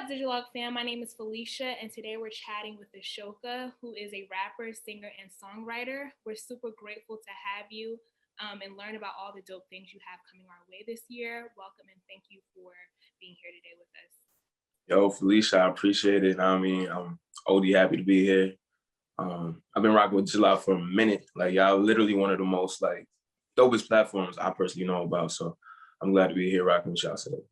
up, Digilogue fam? My name is Felicia, and today we're chatting with Ashoka, who is a rapper, singer, and songwriter. We're super grateful to have you and learn about all the dope things you have coming our way this year. Welcome and thank you for being here today with us. Yo, Felicia, I appreciate it. I'm OD happy to be here. I've been rocking with Digilogue for a minute. Like, y'all literally one of the most dopest platforms I personally know about. So I'm glad to be here rocking with y'all today.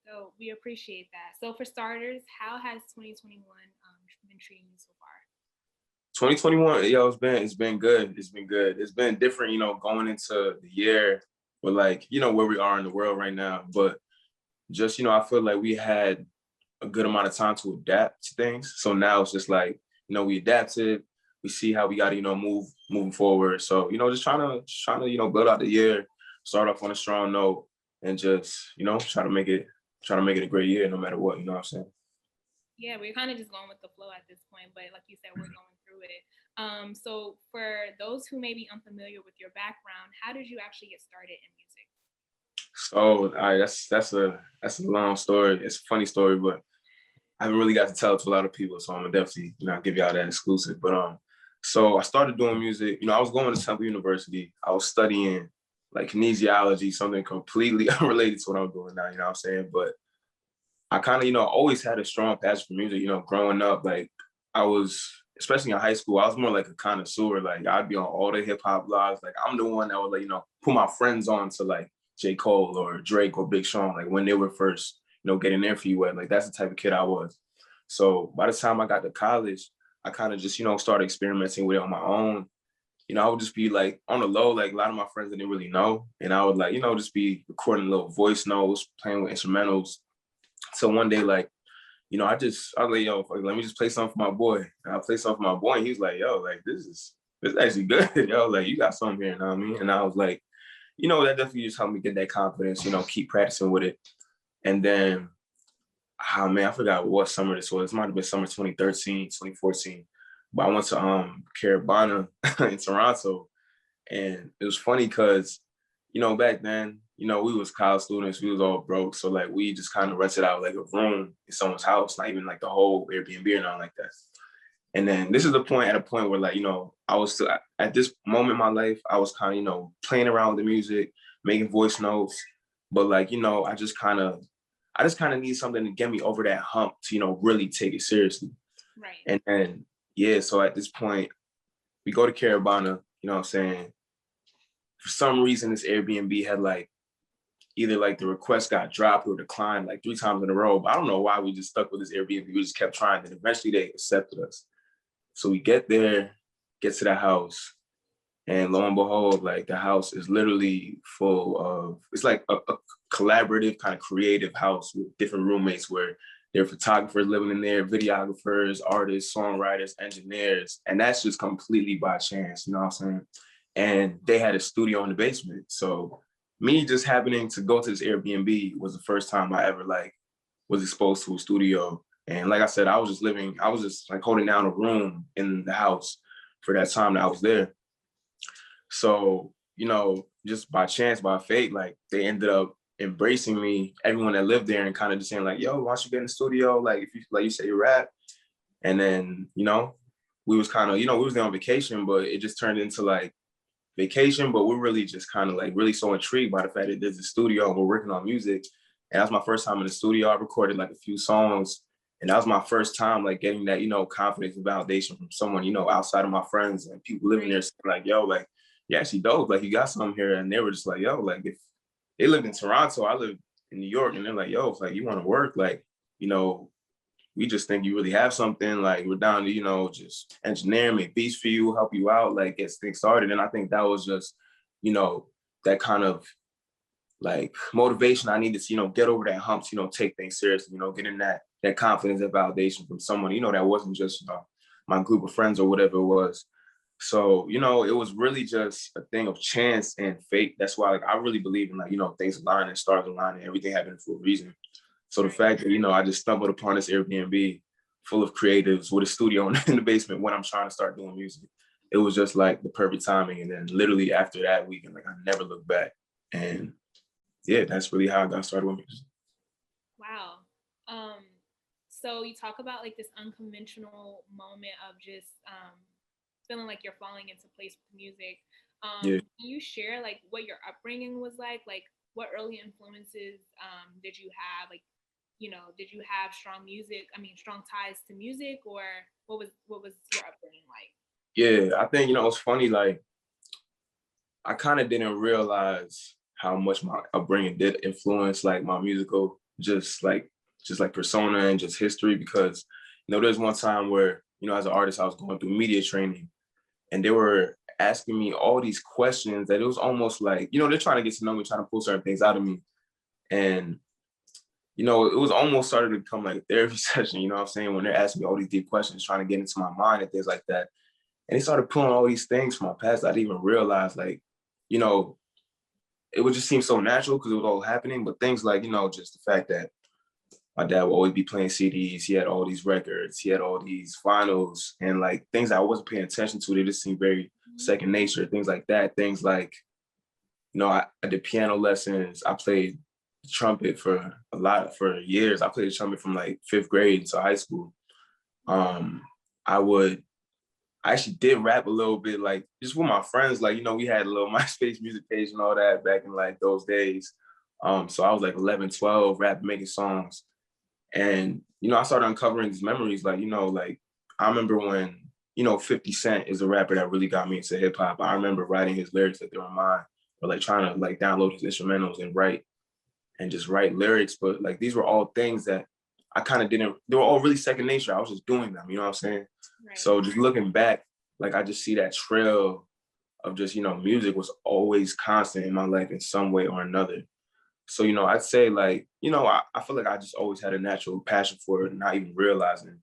So we appreciate that. So for starters, how has 2021 been treating you so far? 2021, yo, it's been good. It's been good. It's been different, going into the year with where we are in the world right now. But just, I feel like we had a good amount of time to adapt to things. So now it's just we adapted. We see how we got to, moving forward. So, just trying to, build out the year, start off on a strong note, and just, try to make it a great year no matter what. You know what I'm saying? Yeah, we're kind of just going with the flow at this point, but like you said, we're going through it. So for those who may be unfamiliar with your background, how did you actually get started in music? So, all right, that's a long story. It's a funny story, but I haven't really got to tell it to a lot of people, so I'm gonna definitely, give y'all that exclusive. But so I started doing music. I was going to Temple University. I was studying like kinesiology, something completely unrelated to what I'm doing now. You know what I'm saying? But I kind of, always had a strong passion for music. Growing up, like I was, especially in high school, I was more like a connoisseur. Like I'd be on all the hip hop blogs. Like I'm the one that would put my friends on to like J. Cole or Drake or Big Sean, like when they were first, getting their feet wet. Like that's the type of kid I was. So by the time I got to college, I kind of just, started experimenting with it on my own. I would just be like on the low, like a lot of my friends didn't really know. And I would just be recording little voice notes, playing with instrumentals. So one day, I was like, yo, let me just play something for my boy. And I played something for my boy, and he was like, yo, like, this is actually good. Yo, like, you got something here, you know what I mean? And I was like, that definitely just helped me get that confidence, keep practicing with it. And then, oh man, I forgot what summer this was. It might have been summer 2013, 2014. But I went to Carabana in Toronto. And it was funny because, back then, we was college students, we was all broke. So like we just kind of rented out like a room in someone's house, not even like the whole Airbnb or nothing like that. And then this is at a point where I was still at this moment in my life, I was kind of, playing around with the music, making voice notes. But I just kind of need something to get me over that hump to, really take it seriously. Right. And then, yeah, so at this point, we go to Carabana, you know what I'm saying? For some reason, this Airbnb had either the request got dropped or declined 3 times in a row. But I don't know why we just stuck with this Airbnb. We just kept trying. And eventually they accepted us. So we get there, get to the house. And lo and behold, the house is literally full of, it's like a collaborative kind of creative house with different roommates where there are photographers living in there, videographers, artists, songwriters, engineers. And that's just completely by chance, you know what I'm saying? And they had a studio in the basement. So me just happening to go to this Airbnb was the first time I ever was exposed to a studio. And like I said, I was just holding down a room in the house for that time that I was there. So, just by chance, by fate, they ended up embracing me, everyone that lived there, and kind of just saying yo, why don't you get in the studio? If you, you say you rap. And then, we was kind of, we was there on vacation, but it just turned into vacation, but we're really just kind of really so intrigued by the fact that there's a studio and we're working on music. And that was my first time in the studio. I recorded a few songs, and that was my first time getting that, confidence and validation from someone, outside of my friends and people living there saying yo, yeah, she dope. You got something here. And they were just yo, if they lived in Toronto, I live in New York, and they're yo, if you want to work, we just think you really have something. We're down to, just engineer, make beats for you, help you out, get things started. And I think that was just, that kind of motivation I needed to, get over that hump, take things seriously, getting that confidence and validation from someone, that wasn't just, my group of friends or whatever it was. So, it was really just a thing of chance and fate. That's why I really believe in things align and stars align and everything happened for a reason. So the fact that, I just stumbled upon this Airbnb full of creatives with a studio in the basement when I'm trying to start doing music, it was just the perfect timing. And then literally after that weekend, I never looked back. And yeah, that's really how I got started with music. Wow. So you talk about like this unconventional moment of just feeling like you're falling into place with music. Yeah. Can you share like what your upbringing was like? Like what early influences did you have? Like, you know, did you have strong music? I mean, strong ties to music, or what was your upbringing like? Yeah, I think, it's funny, like, I kind of didn't realize how much my upbringing did influence like my musical, just like persona and just history, because, there's one time where, as an artist, I was going through media training and they were asking me all these questions that it was almost like, they're trying to get to know me, trying to pull certain things out of me. And, it was almost started to become like a therapy session, you know what I'm saying? When they're asking me all these deep questions, trying to get into my mind and things like that. And they started pulling all these things from my past that I didn't even realize, like, you know, it would just seem so natural because it was all happening. But things like, just the fact that my dad would always be playing CDs. He had all these records. He had all these vinyls and like things that I wasn't paying attention to. They just seemed very second nature, things like that. Things like, I did piano lessons. I played the trumpet for years. I played the trumpet from like fifth grade to high school. Um, I would I actually did rap a little bit, like just with my friends. Like, we had a little MySpace music page and all that back in like those days. So I was like 11, 12, rap, making songs. And, I started uncovering these memories. Like, like I remember when, 50 Cent is a rapper that really got me into hip hop. I remember writing his lyrics like they were mine, or like trying to like download his instrumentals and just write lyrics. But like these were all things that I kind of didn't, they were all really second nature. I was just doing them, you know what I'm saying? Right. So just looking back, like I just see that trail of just, music was always constant in my life in some way or another. So, I'd say like, I feel like I just always had a natural passion for it, not even realizing.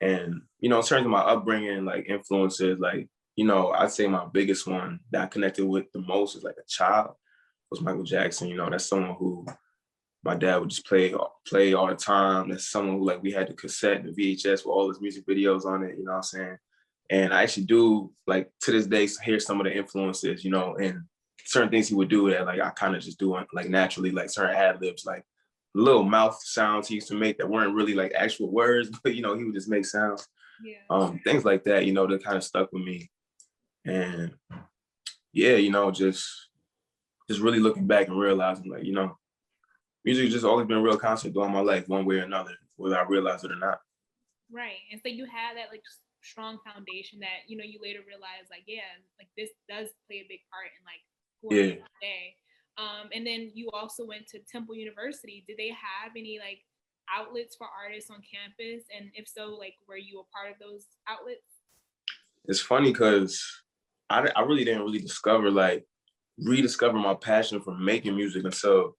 And, in terms of my upbringing, like influences, like, I'd say my biggest one that I connected with the most as like a child was Michael Jackson. That's someone who my dad would just play all the time. That's someone who like we had the cassette and the VHS with all his music videos on it, you know what I'm saying? And I actually do like to this day hear some of the influences, and certain things he would do that like I kind of just do like naturally, like certain ad libs, like little mouth sounds he used to make that weren't really like actual words, but he would just make sounds. Yeah. Things like that, that kind of stuck with me. And yeah, just really looking back and realizing like, music has just always been a real constant throughout my life, one way or another, whether I realize it or not. Right. And so you had that like strong foundation that, you later realize like, yeah, like this does play a big part in like who I Yeah. am today. And then you also went to Temple University. Did they have any like outlets for artists on campus? And if so, like were you a part of those outlets? It's funny because I really didn't really rediscover my passion for making music until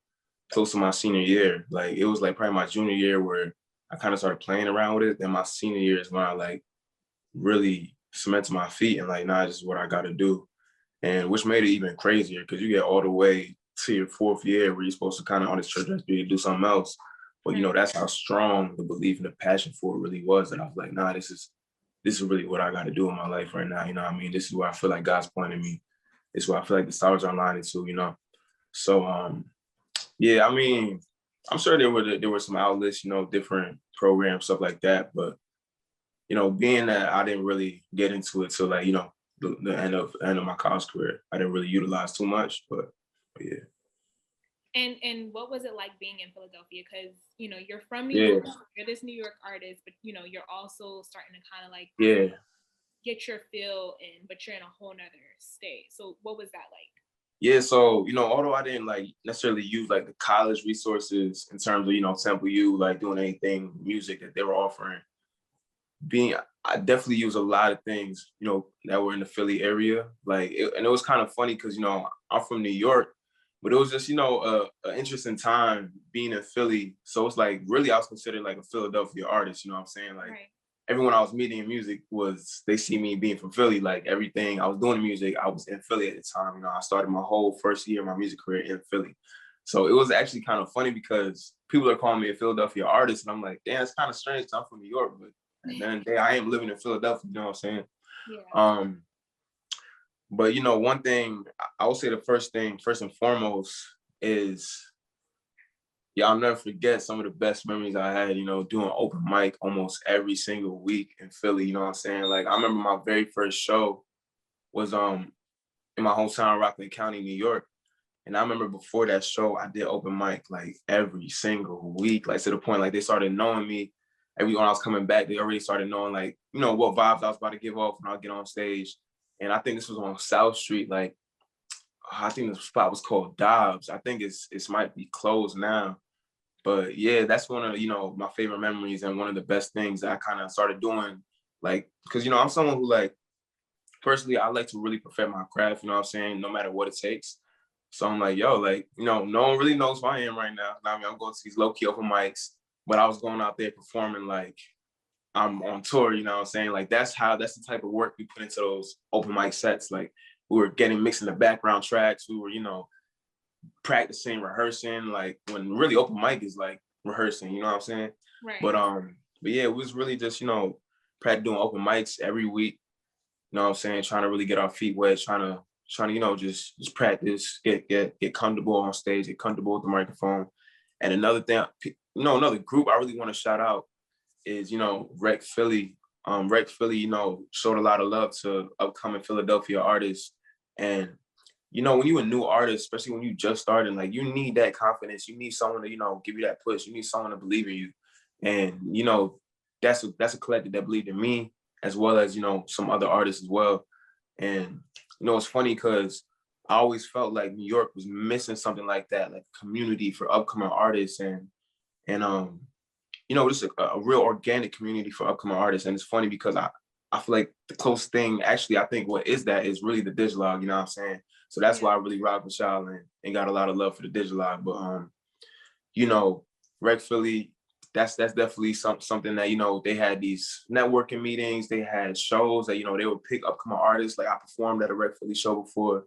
close to my senior year. Like it was like probably my junior year where I kind of started playing around with it. Then my senior year is when I like really cemented my feet and like, nah, this is what I got to do. And which made it even crazier because you get all the way to your fourth year where you're supposed to kind of on this trajectory to do something else. But that's how strong the belief and the passion for it really was. That I was like, nah, this is really what I got to do in my life right now. You know what I mean? This is where I feel like God's pointing me. This is where I feel like the stars are aligning to. So yeah, I mean, I'm sure there were some outlets, different programs, stuff like that. But being that I didn't really get into it till like, the end of my college career, I didn't really utilize too much. But yeah. And what was it like being in Philadelphia? Because you're from New Yeah. York, you're this New York artist, but you're also starting to kind of like Yeah. get your feel in, but you're in a whole nother state. So what was that like? Yeah, so although I didn't like necessarily use like the college resources in terms of Temple U, like doing anything music that they were offering, I definitely use a lot of things that were in the Philly area, and it was kind of funny because I'm from New York, but it was just an interesting time being in Philly. So it's like really I was considered like a Philadelphia artist. You know what I'm saying? Like Right. everyone I was meeting in music they see me being from Philly. Like everything I was doing in music, I was in Philly at the time. I started my whole first year of my music career in Philly. So it was actually kind of funny because people are calling me a Philadelphia artist, and I'm like, damn, it's kind of strange. I'm from New York, but at the end of the day, I am living in Philadelphia. You know what I'm saying? Yeah. But one thing I would say, the first and foremost is Yeah, I'll never forget some of the best memories I had, doing open mic almost every single week in Philly, you know what I'm saying? Like I remember my very first show was in my hometown, Rockland County, New York. And I remember before that show, I did open mic like every single week, like to the point like they started knowing me. Every when I was coming back, they already started knowing like, what vibes I was about to give off when I get on stage. And I think this was on South Street, like I think the spot was called Dobbs. I think it's might be closed now. But yeah, that's one of my favorite memories and one of the best things that I kind of started doing, like because I'm someone who like personally I like to really perfect my craft. You know what I'm saying? No matter what it takes. So I'm like, yo, like no one really knows who I am right now. I mean, I'm going to these low key open mics, but I was going out there performing like I'm on tour. You know what I'm saying? Like that's the type of work we put into those open mic sets. Like we were getting mixing the background tracks. We were practicing, rehearsing, like when really open mic is like rehearsing, you know what I'm saying? Right. But yeah, it was really just, practice doing open mics every week, you know what I'm saying? Trying to really get our feet wet, trying to, just practice, get comfortable on stage, get comfortable with the microphone. And another thing, another group I really want to shout out is, Rec Philly. Rec Philly, showed a lot of love to upcoming Philadelphia artists. And when you're a new artist, especially when you just started, like you need that confidence. You need someone to, give you that push. You need someone to believe in you. And, that's a collective that believed in me as well as, some other artists as well. And, it's funny because I always felt like New York was missing something like that, like a community for upcoming artists and just a real organic community for upcoming artists. And it's funny because I feel like the close thing, actually, I think what is that is really the Digilogue, you know what I'm saying? So that's why I really rock with y'all and got a lot of love for the Digilogue. But Rec Philly, that's definitely something that, they had these networking meetings, they had shows that, they would pick upcoming artists. Like I performed at a Rec Philly show before.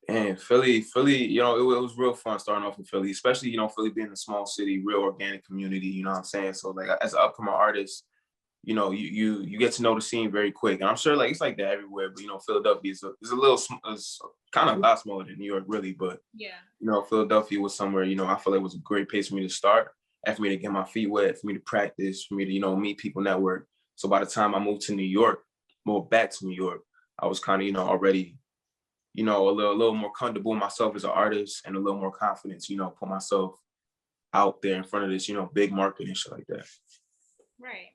And Philly, it was real fun starting off in Philly, especially, Philly being a small city, real organic community, you know what I'm saying? So like as an upcoming artist, you get to know the scene very quick. And I'm sure like it's like that everywhere, but Philadelphia is a little, it's kind of a lot smaller than New York really, but Philadelphia was somewhere, I feel like it was a great place for me to start, and for me to get my feet wet, for me to practice, for me to, meet people, network. So by the time I moved back to New York, I was kind of, already, a little more comfortable with myself as an artist and a little more confidence, put myself out there in front of this, big market and shit like that. Right.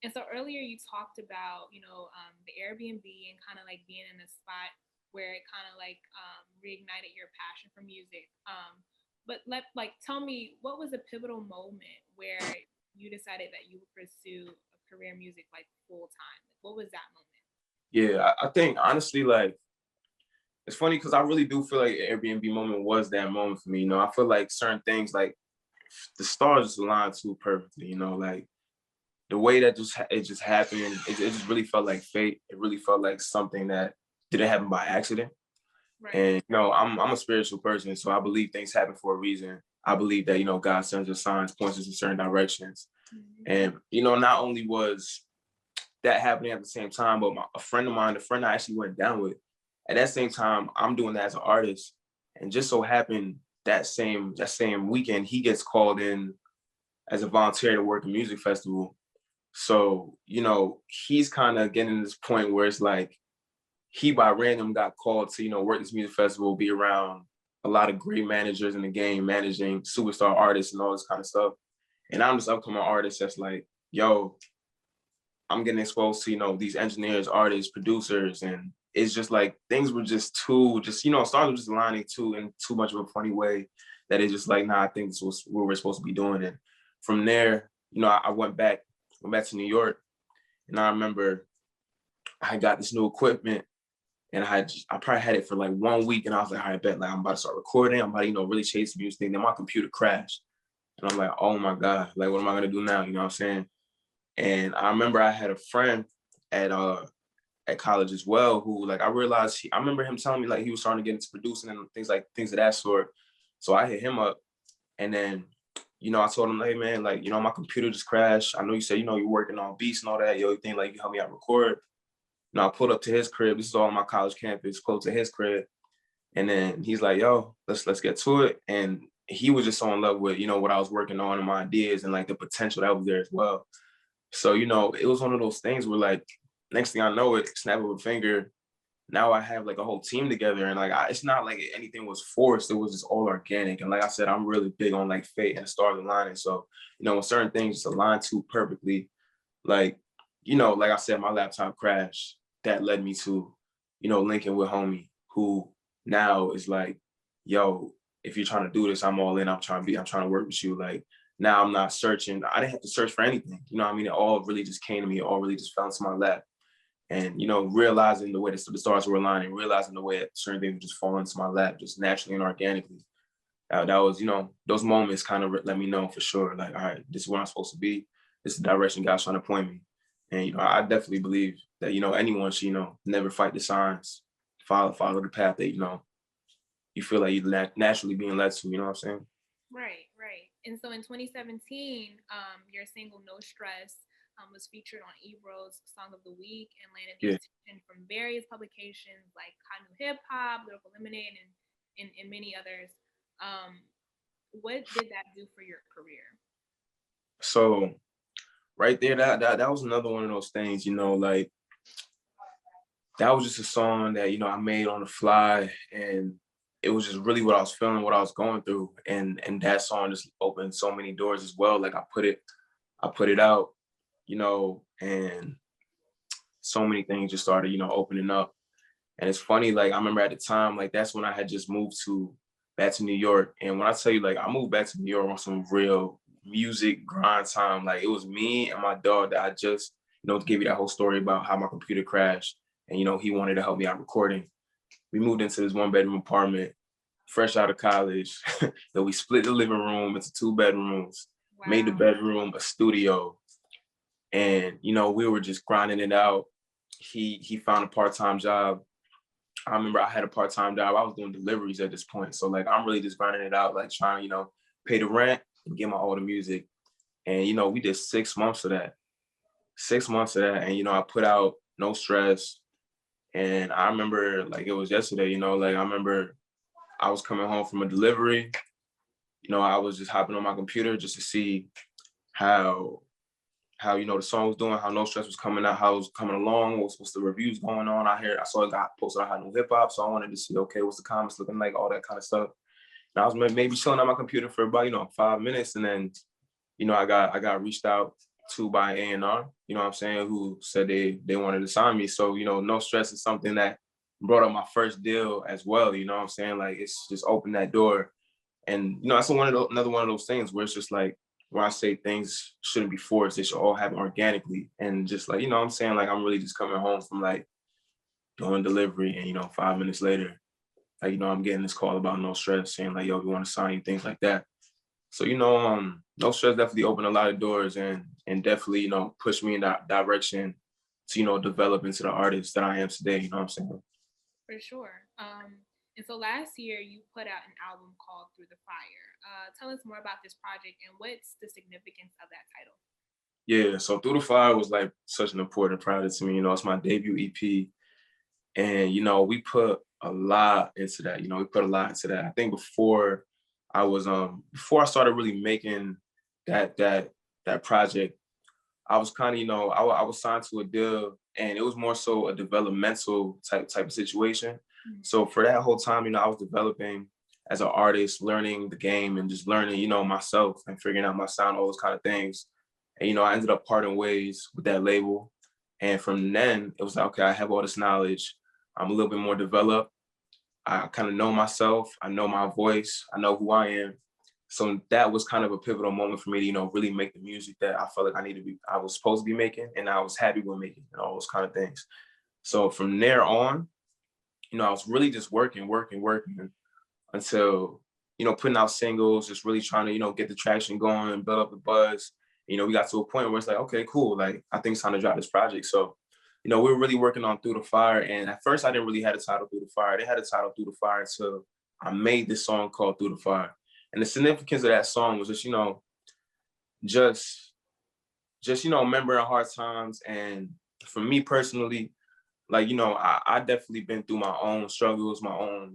And so earlier you talked about, the Airbnb and kind of like being in a spot where it kind of like reignited your passion for music. But tell me, what was a pivotal moment where you decided that you would pursue a career in music like full time? What was that moment? Yeah, I think honestly, like, it's funny because I really do feel like Airbnb moment was that moment for me. I feel like certain things, like the stars just aligned too perfectly, like the way that it just happened, it just really felt like fate. It really felt like something that didn't happen by accident. Right. And I'm a spiritual person, so I believe things happen for a reason. I believe that God sends us signs, points us in certain directions. Mm-hmm. And not only was that happening at the same time, but a friend of mine, the friend I actually went down with, at that same time, I'm doing that as an artist. And just so happened that same weekend, he gets called in as a volunteer to work a music festival. So, he's kind of getting to this point where it's like he by random got called to, work this music festival, be around a lot of great managers in the game, managing superstar artists and all this kind of stuff. And I'm just upcoming artist that's like, yo, I'm getting exposed to, these engineers, artists, producers, and it's just like things were just stars were just aligning in too much of a funny way that it's just like, nah, I think this was what we're supposed to be doing. And from there, I went back to New York, and I remember I got this new equipment, and I probably had it for like 1 week, and I was like, all right, bet, like I'm about to start recording, I'm about to, really chase the music thing. Then my computer crashed, and I'm like, oh my God, like what am I gonna do now? You know what I'm saying? And I remember I had a friend at college as well who, like, I realized I remember him telling me like he was starting to get into producing and things of that sort. So I hit him up, and then I told him, hey man, like, my computer just crashed. I know you said, you're working on beats and all that. You think like you help me out record? I pulled up to his crib. This is all on my college campus, close to his crib. And then he's like, yo, let's get to it. And he was just so in love with, what I was working on and my ideas and like the potential that was there as well. So, it was one of those things where like, next thing I know it, snap of a finger, now I have like a whole team together. And like, it's not like anything was forced. It was just all organic. And like I said, I'm really big on like fate and the stars aligning. So, when certain things just align too perfectly, like, like I said, my laptop crashed. That led me to, linking with homie who now is like, yo, if you're trying to do this, I'm all in. I'm trying to work with you. Like now I'm not searching. I didn't have to search for anything. You know what I mean? It all really just came to me. It all really just fell into my lap. And, realizing the way the stars were aligning, realizing the way that certain things just fall into my lap, just naturally and organically. That was, those moments kind of let me know for sure, like, all right, this is where I'm supposed to be. This is the direction God's trying to point me. And, I definitely believe that, anyone should, never fight the signs, follow the path that, you feel like you're naturally being led to, you know what I'm saying? Right, right. And so in 2017, your single "No Stress" was featured on Ebro's Song of the Week and landed the attention from various publications like Hot New Hip Hop, Lyrical Lemonade, and many others. What did that do for your career? So right there, that was another one of those things, like that was just a song that, I made on the fly, and it was just really what I was feeling, what I was going through. And that song just opened so many doors as well. Like I put it out, and so many things just started, opening up. And it's funny, like I remember at the time, like that's when I had just moved back to New York. And when I tell you, like I moved back to New York on some real music grind time, like it was me and my dog that I just, gave you that whole story about how my computer crashed. And, he wanted to help me out recording. We moved into this 1-bedroom apartment, fresh out of college. Then we split the living room into 2 bedrooms, wow. Made the bedroom a studio. And, we were just grinding it out. He found a part-time job. I remember I had a part-time job. I was doing deliveries at this point. So like, I'm really just grinding it out, like trying, pay the rent and get my older music. And, we did 6 months of that. 6 months of that. And, I put out No Stress. And I remember like it was yesterday, like I remember I was coming home from a delivery. I was just hopping on my computer just to see how the song was doing, how No Stress was coming out, how it was coming along, what's the reviews going on out here. I saw it got posted on Hot New Hip Hop, so I wanted to see, okay, what's the comments looking like, all that kind of stuff. And I was maybe chilling on my computer for about 5 minutes, and then I got reached out to by A&R, you know what I'm saying, who said they wanted to sign me. So, No Stress is something that brought up my first deal as well, you know what I'm saying? Like it's just opened that door. And that's another one of those things where it's just like where I say things shouldn't be forced, they should all happen organically. And just like, what I'm saying, like I'm really just coming home from like doing delivery and 5 minutes later, like, I'm getting this call about No Stress saying like, yo, we want to sign you, things like that. So, No Stress definitely opened a lot of doors and definitely, pushed me in that direction to, develop into the artist that I am today, you know what I'm saying? For sure. And so last year you put out an album called Through the Fire. Tell us more about this project and what's the significance of that title? Yeah, so Through the Fire was like such an important project to me. It's my debut EP. And, we put a lot into that. We put a lot into that. I think before I started really making that project, I was kind of, I was signed to a deal, and it was more so a developmental type of situation. Mm-hmm. So for that whole time, I was developing as an artist, learning the game and just learning, myself and figuring out my sound, all those kind of things. And, I ended up parting ways with that label. And from then it was like, okay, I have all this knowledge. I'm a little bit more developed. I kind of know myself. I know my voice. I know who I am. So that was kind of a pivotal moment for me to, really make the music that I felt like I was supposed to be making, and I was happy with making, and all those kind of things. So from there on, I was really just working until, putting out singles, just really trying to, get the traction going and build up the buzz. We got to a point where it's like, okay, cool. Like, I think it's time to drop this project. So, we were really working on Through the Fire. And at first I didn't really have the title Through the Fire. They had the title Through the Fire until I made this song called Through the Fire. And the significance of that song was just remembering hard times. And for me personally, like, I definitely been through my own struggles, my own,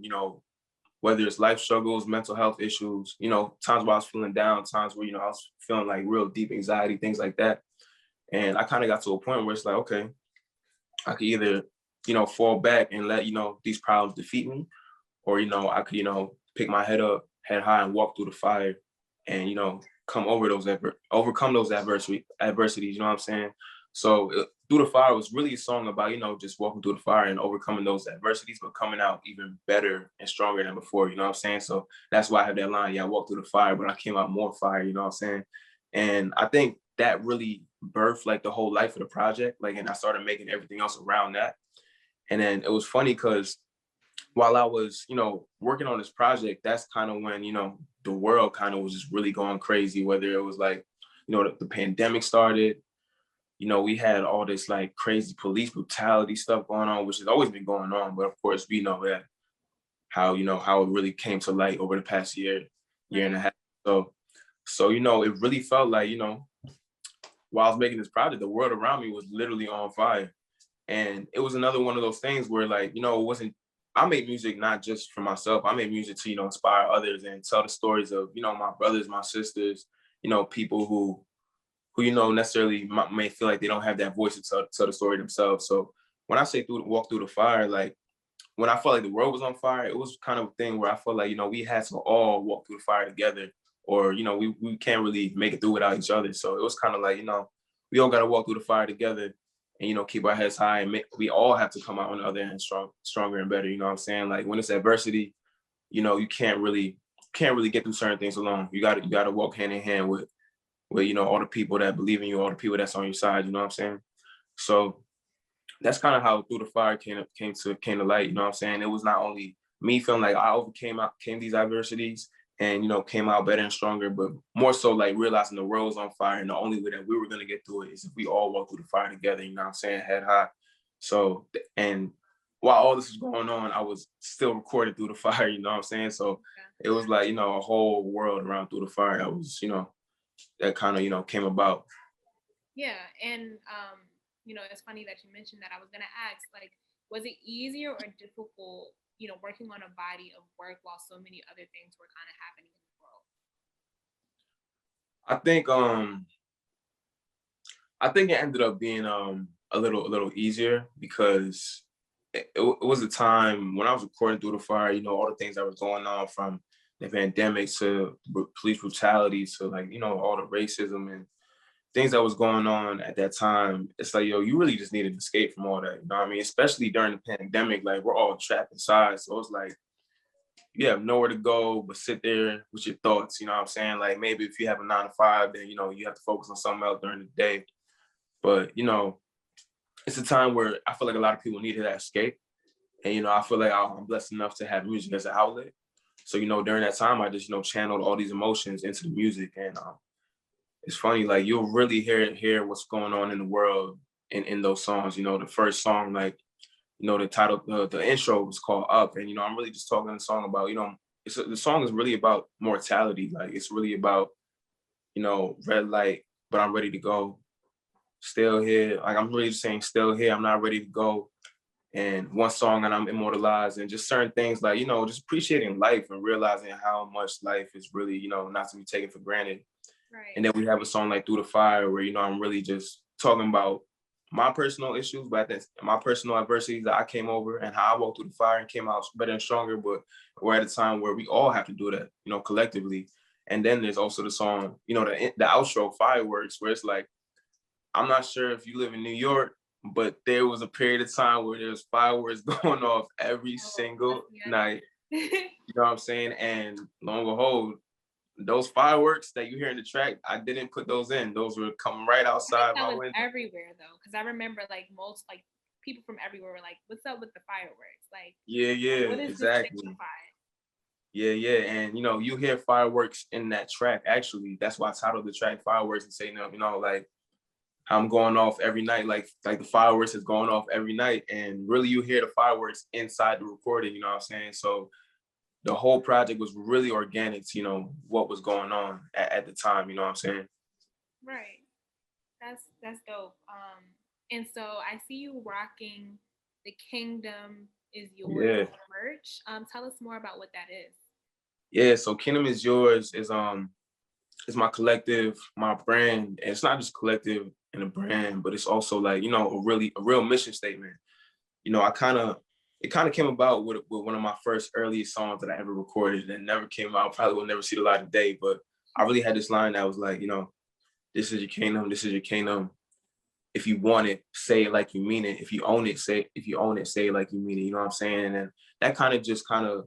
whether it's life struggles, mental health issues, you know, times where I was feeling down, times where, you know, I was feeling like real deep anxiety, things like that. And I kind of got to a point where it's like, okay, I could either, you know, fall back and let, you know, these problems defeat me, or, you know, I could, you know, pick my head up, head high, and walk through the fire and, you know, overcome those adversities, you know what I'm saying? So Through the Fire was really a song about, you know, just walking through the fire and overcoming those adversities, but coming out even better and stronger than before, you know what I'm saying? So that's why I have that line, yeah, I walked through the fire, but I came out more fire, you know what I'm saying? And I think that really birthed like the whole life of the project. Like, and I started making everything else around that. And then it was funny because while I was, you know, working on this project, that's kind of when, you know, the world kind of was just really going crazy, whether it was like, you know, the pandemic started, you know, we had all this like crazy police brutality stuff going on, which has always been going on. But of course, we know that how, you know, how it really came to light over the past year and a half. So, you know, it really felt like, you know, while I was making this project, the world around me was literally on fire. And it was another one of those things where, like, you know, it wasn't, I made music not just for myself. I made music to, you know, inspire others and tell the stories of, you know, my brothers, my sisters, you know, people who you know, necessarily may feel like they don't have that voice to tell the story themselves. So when I say walk through the fire, like when I felt like the world was on fire, it was kind of a thing where I felt like, you know, we had to all walk through the fire together, or, you know, we can't really make it through without each other. So it was kind of like, you know, we all got to walk through the fire together and, you know, keep our heads high, and we all have to come out on the other end stronger and better. You know what I'm saying? Like when it's adversity, you know, you can't really get through certain things alone. You got to walk hand in hand with, you know, all the people that believe in you, all the people that's on your side. You know what I'm saying? So that's kind of how Through the Fire came to light. You know what I'm saying? It was not only me feeling like I came these adversities and, you know, came out better and stronger, but more so like realizing the world was on fire, and the only way that we were gonna get through it is if we all walk through the fire together. You know what I'm saying? Head high. So and while all this was going on, I was still recording Through the Fire. You know what I'm saying? So it was like, you know, a whole world around Through the Fire that was, you know, that kind of, you know, came about. Yeah, and you know, it's funny that you mentioned that. I was gonna ask, like, was it easier or difficult, you know, working on a body of work while so many other things were kind of happening in the world? I think I think it ended up being a little easier because it was a time when I was recording Through the Fire, you know, all the things that were going on, from the pandemic to police brutality to, like, you know, all the racism and things that was going on at that time. It's like, yo, you really just need an escape from all that. You know what I mean? Especially during the pandemic, like we're all trapped inside. So it's like you have nowhere to go but sit there with your thoughts. You know what I'm saying? Like maybe if you have a 9 to 5, then, you know, you have to focus on something else during the day. But, you know, it's a time where I feel like a lot of people needed that escape. And, you know, I feel like I'm blessed enough to have music as an outlet. So, you know, during that time, I just, you know, channeled all these emotions into the music. And it's funny, like you'll really hear what's going on in the world in those songs. You know, the first song, like, you know, the title, the intro was called Up. And, you know, I'm really just talking the song about, you know, the song is really about mortality. Like it's really about, you know, red light, but I'm ready to go. Still here. Like I'm really just saying still here. I'm not ready to go. And one song and I'm immortalized, and just certain things like, you know, just appreciating life and realizing how much life is really, you know, not to be taken for granted. Right. And then we have a song like Through the Fire where, you know, I'm really just talking about my personal issues, but my personal adversities that I came over and how I walked through the fire and came out better and stronger. But we're at a time where we all have to do that, you know, collectively. And then there's also the song, you know, the outro Fireworks, where it's like, I'm not sure if you live in New York, but there was a period of time where there's fireworks going off every single night. You know what I'm saying? And lo and behold, those fireworks that you hear in the track, I didn't put those in. Those were coming right I think outside that my was window. everywhere though, because I remember like most like people from everywhere were like, "What's up with the fireworks? Like, Yeah, what does this exactly. signify?" Yeah. And, you know, you hear fireworks in that track. Actually, that's why I titled the track Fireworks, and saying, you know, like I'm going off every night, like the fireworks is going off every night. And really you hear the fireworks inside the recording, you know what I'm saying? So the whole project was really organic to, you know, what was going on at the time, you know what I'm saying? Right. That's dope. And so I see you rocking the Kingdom is Yours Yeah. merch. Tell us more about what that is. Yeah. So Kingdom is Yours is my collective, my brand. And it's not just collective and a brand, but it's also like, a real mission statement. It kind of came about with one of my first earliest songs that I ever recorded and never came out, probably will never see the light of day, but I really had this line that was like, this is your kingdom, this is your kingdom. If you want it, say it like you mean it. If you own it, say it like you mean it. You know what I'm saying? And that kind of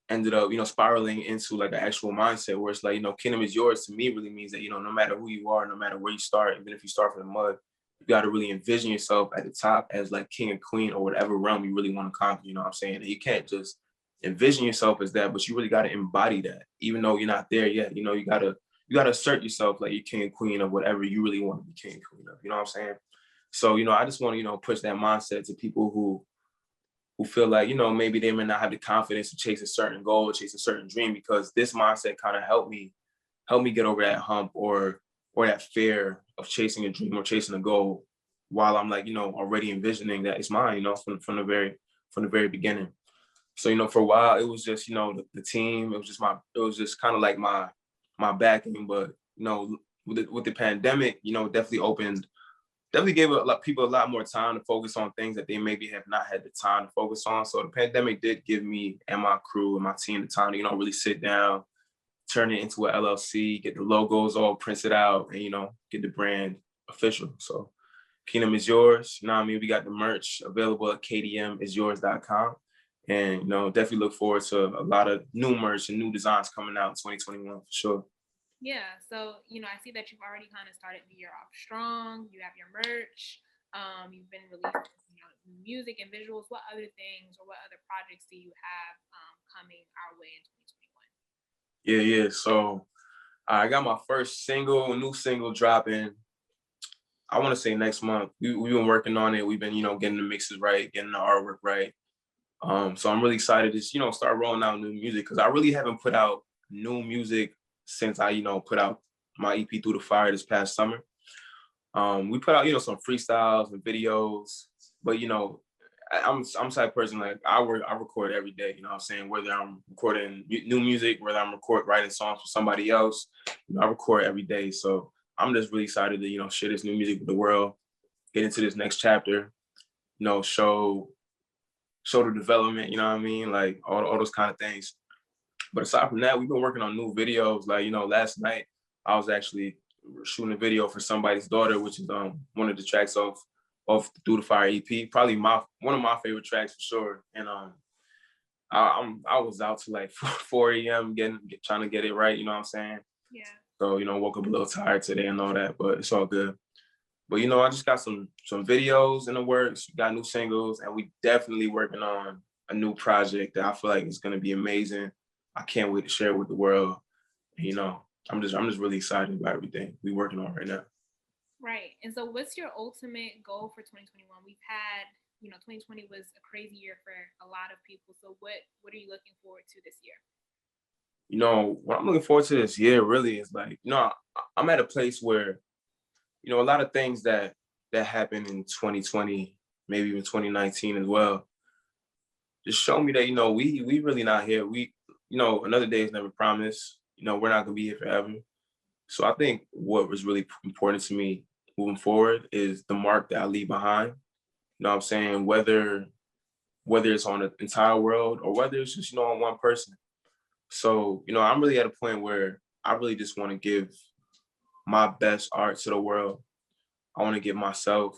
ended up, spiraling into like an actual mindset where it's like, kingdom is yours to me really means that, no matter who you are, no matter where you start, even if you start from the mud, you got to really envision yourself at the top as like king and queen or whatever realm you really want to conquer. You know what I'm saying? And you can't just envision yourself as that, but you really got to embody that, even though you're not there yet. You gotta assert yourself like you're king and queen of whatever you really want to be king and queen of. You know what I'm saying? So, I just want to, push that mindset to people who feel like, maybe they may not have the confidence to chase a certain goal, chase a certain dream, because this mindset kind of helped me get over that hump or that fear of chasing a dream or chasing a goal while I'm like, already envisioning that it's mine, from the very beginning. So, for a while it was just, the team, it was just kind of like my backing, but with the pandemic, definitely gave people a lot more time to focus on things that they maybe have not had the time to focus on. So the pandemic did give me and my crew and my team the time to, really sit down, turn it into an LLC, get the logos all printed out, and, get the brand official. So Kingdom is Yours. You know what I mean? We got the merch available at kdmisyours.com. And, definitely look forward to a lot of new merch and new designs coming out in 2021 for sure. Yeah, so I see that you've already kind of started the year off strong. You have your merch. You've been releasing new music and visuals. What other things or what other projects do you have coming our way in 2021? Yeah. So I got my first new single dropping. I want to say next month. We've been working on it. We've been, getting the mixes right, getting the artwork right. So I'm really excited to, start rolling out new music because I really haven't put out new music since I, put out my EP Through the Fire this past summer. We put out, some freestyles and videos, but I'm the type of person like I record every day, you know what I'm saying? Whether I'm recording new music, whether I'm writing songs for somebody else, I record every day. So I'm just really excited to, share this new music with the world, get into this next chapter, show the development, you know what I mean? Like all those kind of things. But aside from that, we've been working on new videos. Like, last night I was actually shooting a video for Somebody's Daughter, which is one of the tracks of Through the Fire EP. Probably one of my favorite tracks for sure. And I was out to like 4 a.m. trying to get it right, you know what I'm saying? Yeah. So, woke up a little tired today and all that, but it's all good. But I just got some videos in the works, got new singles, and we definitely working on a new project that I feel like is gonna be amazing. I can't wait to share it with the world. And, I'm just really excited about everything we working on right now. Right. And so what's your ultimate goal for 2021? We've had, 2020 was a crazy year for a lot of people. So what are you looking forward to this year? What I'm looking forward to this year really is like, I'm at a place where, a lot of things that happened in 2020, maybe even 2019 as well, just show me that, we really not here. Another day is never promised. We're not gonna be here forever. So I think what was really important to me moving forward is the mark that I leave behind. You know what I'm saying? Whether it's on the entire world or whether it's just, on one person. So, I'm really at a point where I really just want to give my best art to the world. I want to give myself,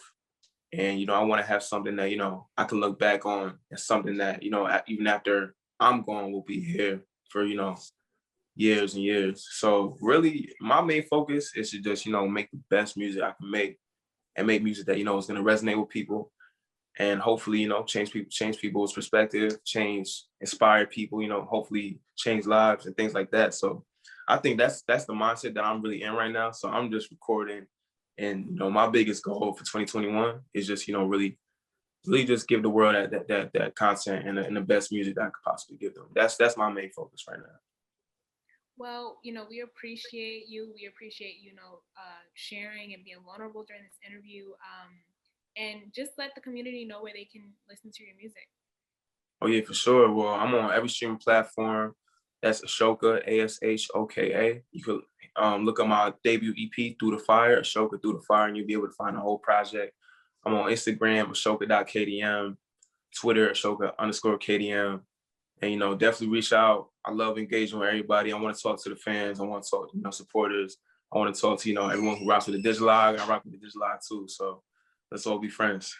and, I want to have something that, I can look back on as something that, even after I'm gone, will be here for, years and years. So really my main focus is to just, make the best music I can make and make music that, is going to resonate with people and hopefully, change people's perspective, inspire people, hopefully change lives and things like that. So I think that's the mindset that I'm really in right now. So I'm just recording, and, my biggest goal for 2021 is just, really just give the world that content and the best music that I could possibly give them. That's my main focus right now. Well, we appreciate you. We appreciate, sharing and being vulnerable during this interview. And just let the community know where they can listen to your music. Oh yeah, for sure. Well, I'm on every streaming platform. That's Ashoka, Ashoka. You could look at my debut EP, Through the Fire, Ashoka Through the Fire, and you'll be able to find the whole project. I'm on Instagram, Ashoka.kdm, Twitter, Ashoka_KDM. And, definitely reach out. I love engaging with everybody. I want to talk to the fans. I want to talk to, supporters. I want to talk to, everyone who rocks with the Digilogue. I rock with the Digilogue too. So let's all be friends.